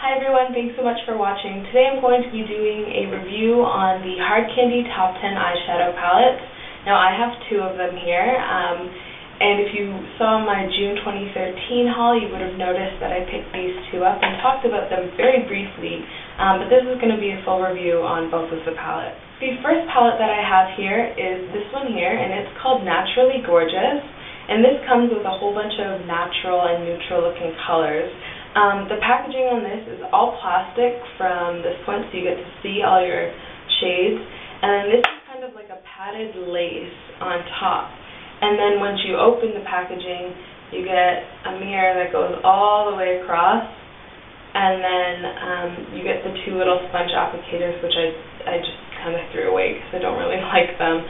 Hi everyone, thanks so much for watching. Today I'm going to be doing a review on the Hard Candy Top 10 Eyeshadow Palettes. Now I have two of them here, and if you saw my June 2013 haul, you would have noticed that I picked these two up and talked about them very briefly, but this is going to be a full review on both of the palettes. The first palette that I have here is this one here, and it's called Naturally Gorgeous, and this comes with a whole bunch of natural and neutral looking colors. The packaging on this is all plastic from this point, so you get to see all your shades, and then this is kind of like a padded lace on top. And then once you open the packaging, you get a mirror that goes all the way across, and then you get the two little sponge applicators, which I just kind of threw away because I don't really like them.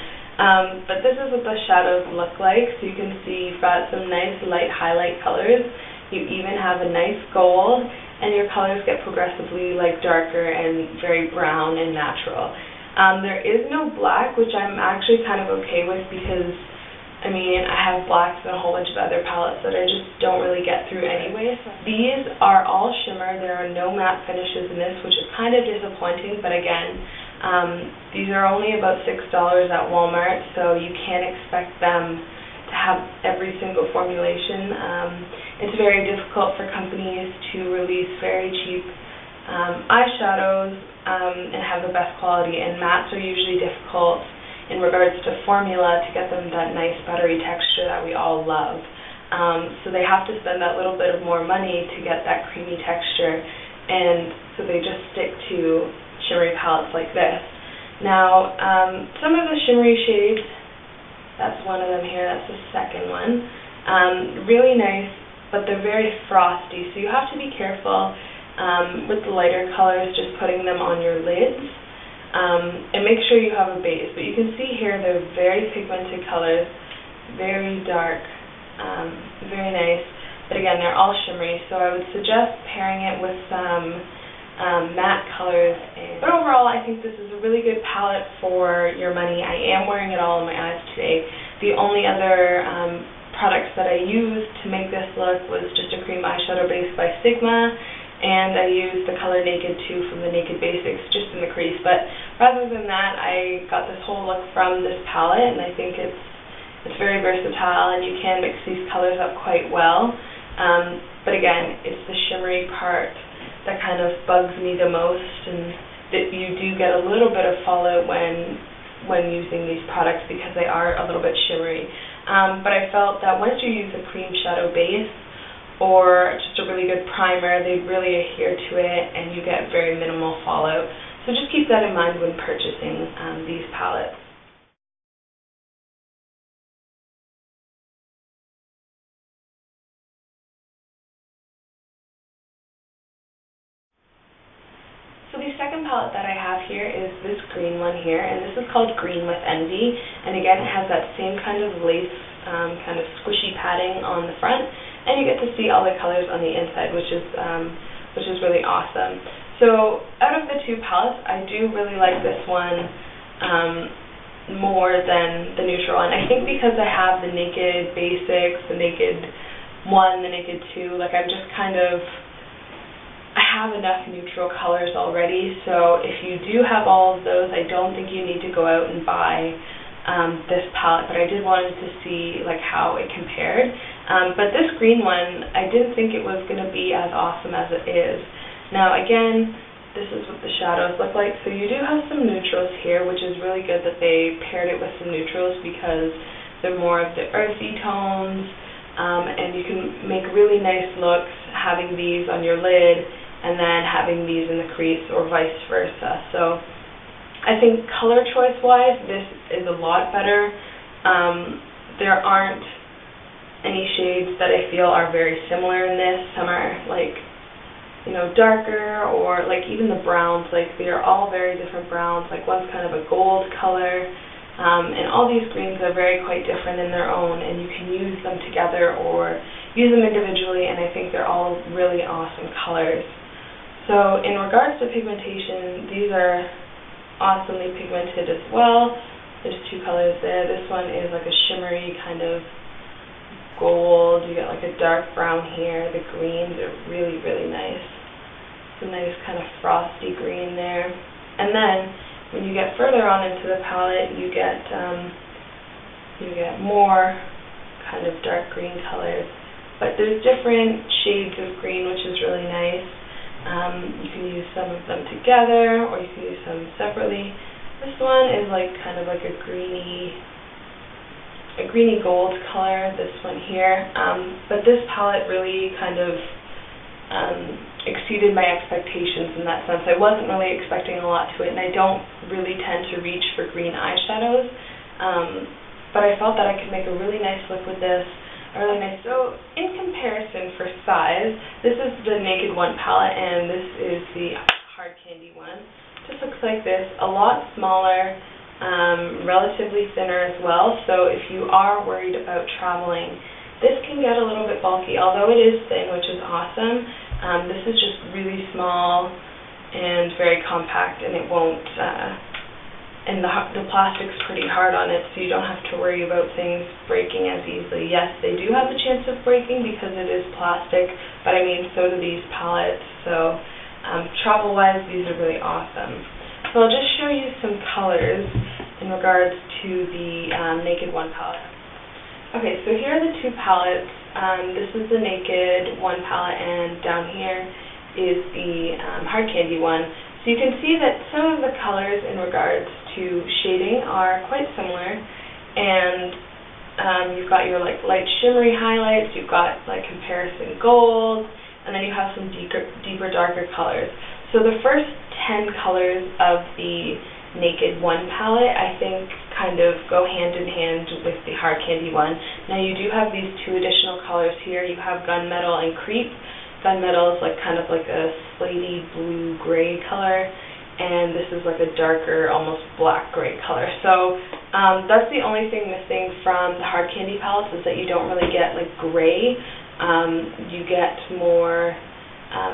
But this is what the shadows look like, so you can see you've got some nice light highlight colors. You even have a nice gold, and your colors get progressively darker and very brown and natural. There is no black, which I'm actually kind of okay with because, I have blacks and a whole bunch of other palettes that I just don't really get through anyway. These are all shimmer. There are no matte finishes in this, which is kind of disappointing, but again, these are only about $6 at Walmart, so you can't expect them to have every single formulation. It's very difficult for companies to release very cheap eyeshadows and have the best quality, and mattes are usually difficult in regards to formula to get them that nice buttery texture that we all love. So they have to spend that little bit of more money to get that creamy texture, and so they just stick to shimmery palettes like this. Now, some of the shimmery shades, that's one of them here, that's the second one. Really nice, but they're very frosty, so you have to be careful with the lighter colors, just putting them on your lids. And make sure you have a base. But you can see here they're very pigmented colors, very dark, very nice. But again, they're all shimmery, so I would suggest pairing it with some matte colors. But overall, I think this is a really good palette for your money. I am wearing it all on my eyes today. The only other products that I used to make this look was just a cream eyeshadow base by Sigma, and I used the color Naked 2 from the Naked Basics just in the crease. But rather than that, I got this whole look from this palette, and I think it's very versatile, and you can mix these colors up quite well. But again, it's the shimmery part that kind of bugs me the most, and that you do get a little bit of fallout when using these products because they are a little bit shimmery. But I felt that once you use a cream shadow base or just a really good primer, they really adhere to it and you get very minimal fallout. So just keep that in mind when purchasing these palettes. So the second palette that I have here is this green one here, and this is called Green with Envy, and again it has that same kind of lace, kind of squishy padding on the front, and you get to see all the colors on the inside, which is really awesome. So out of the two palettes, I do really like this one more than the neutral one. I think because I have the Naked Basics, the Naked 1, the Naked 2, I'm just kind of, I have enough neutral colors already, so if you do have all of those, I don't think you need to go out and buy this palette, but I did wanted to see how it compared. But this green one, I didn't think it was going to be as awesome as it is. Now again, this is what the shadows look like, so you do have some neutrals here, which is really good that they paired it with some neutrals because they're more of the earthy tones, and you can make really nice looks having these on your lid and then having these in the crease or vice versa. So I think color choice wise, this is a lot better. There aren't any shades that I feel are very similar in this. Some are darker, or even the browns, they are all very different browns. One's kind of a gold color, and all these greens are quite different in their own, and you can use them together or use them individually, and I think they're all really awesome colors. So in regards to pigmentation, these are awesomely pigmented as well. There's two colors there. This one is a shimmery kind of gold. You get a dark brown here. The greens are really, really nice. It's a nice kind of frosty green there. And then when you get further on into the palette, you get more kind of dark green colors. But there's different shades of green, which is really nice. You can use some of them together, or you can use them separately. This one is like kind of like a greeny gold color, this one here. But this palette really kind of exceeded my expectations in that sense. I wasn't really expecting a lot to it, and I don't really tend to reach for green eyeshadows. But I felt that I could make a really nice look with this. So in comparison for size, this is the Naked One palette, and this is the Hard Candy one. Just looks like this, a lot smaller, relatively thinner as well. So if you are worried about traveling, this can get a little bit bulky, although it is thin, which is awesome. This is just really small and very compact, and it won't, and the plastic's pretty hard on it, so you don't have to worry about things breaking as easily. Yes, they do have a chance of breaking because it is plastic, but I mean, so do these palettes. So travel-wise, these are really awesome. So I'll just show you some colors in regards to the Naked One palette. Okay, so here are the two palettes. This is the Naked One palette, and down here is the Hard Candy one. So you can see that some of the colors in regards to shading are quite similar, and you've got your like light shimmery highlights, you've got like comparison gold, and then you have some deeper darker colors. So the first 10 colors of the Naked One palette, I think, kind of go hand in hand with the Hard Candy one. Now you do have these two additional colors here. You have Gunmetal and Creep. Gunmetal is like kind of like a slaty blue-gray color, and this is like a darker, almost black-gray color. So that's the only thing missing from the Hard Candy palettes, is that you don't really get like gray. You get more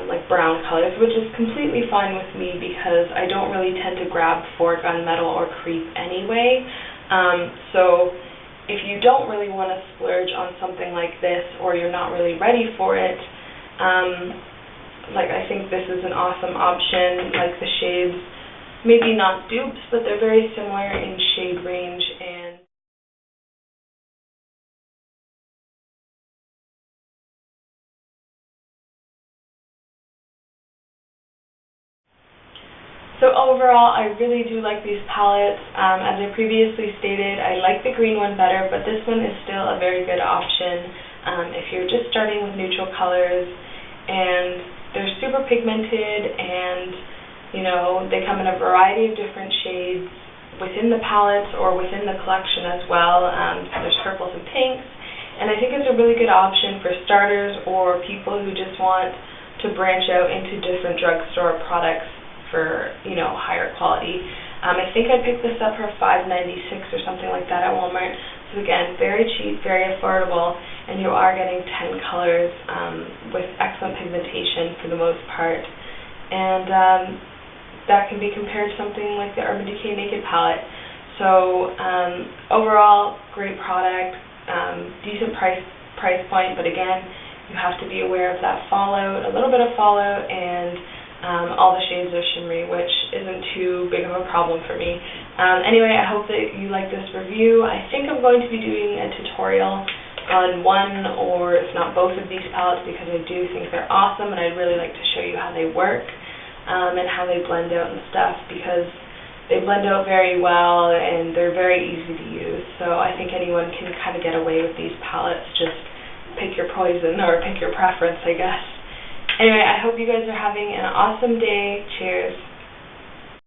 like brown colors, which is completely fine with me because I don't really tend to grab for Gunmetal or Creep anyway. So if you don't really want to splurge on something like this, or you're not really ready for it, like I think this is an awesome option. Like the shades, maybe not dupes, but they're very similar in shade range. And so overall, I really do like these palettes. As I previously stated, I like the green one better, but this one is still a very good option if you're just starting with neutral colors. And they're super pigmented, and you know, they come in a variety of different shades within the palettes or within the collection as well. There's purples and pinks, and I think it's a really good option for starters or people who just want to branch out into different drugstore products for, you know, higher quality. I think I picked this up for $5.96 or something like that at Walmart. So again, very cheap, very affordable, and you are getting 10 colors with excellent pigmentation for the most part. And that can be compared to something like the Urban Decay Naked palette. So overall, great product, decent price point, but again, you have to be aware of that fallout, a little bit of fallout, and all the shades are shimmery, which isn't too big of a problem for me. Anyway, I hope that you like this review. I think I'm going to be doing a tutorial on one or if not both of these palettes because I do think they're awesome, and I'd really like to show you how they work and how they blend out and stuff, because they blend out very well and they're very easy to use. So I think anyone can kind of get away with these palettes. Just pick your poison or pick your preference, I guess. Anyway, I hope you guys are having an awesome day. Cheers.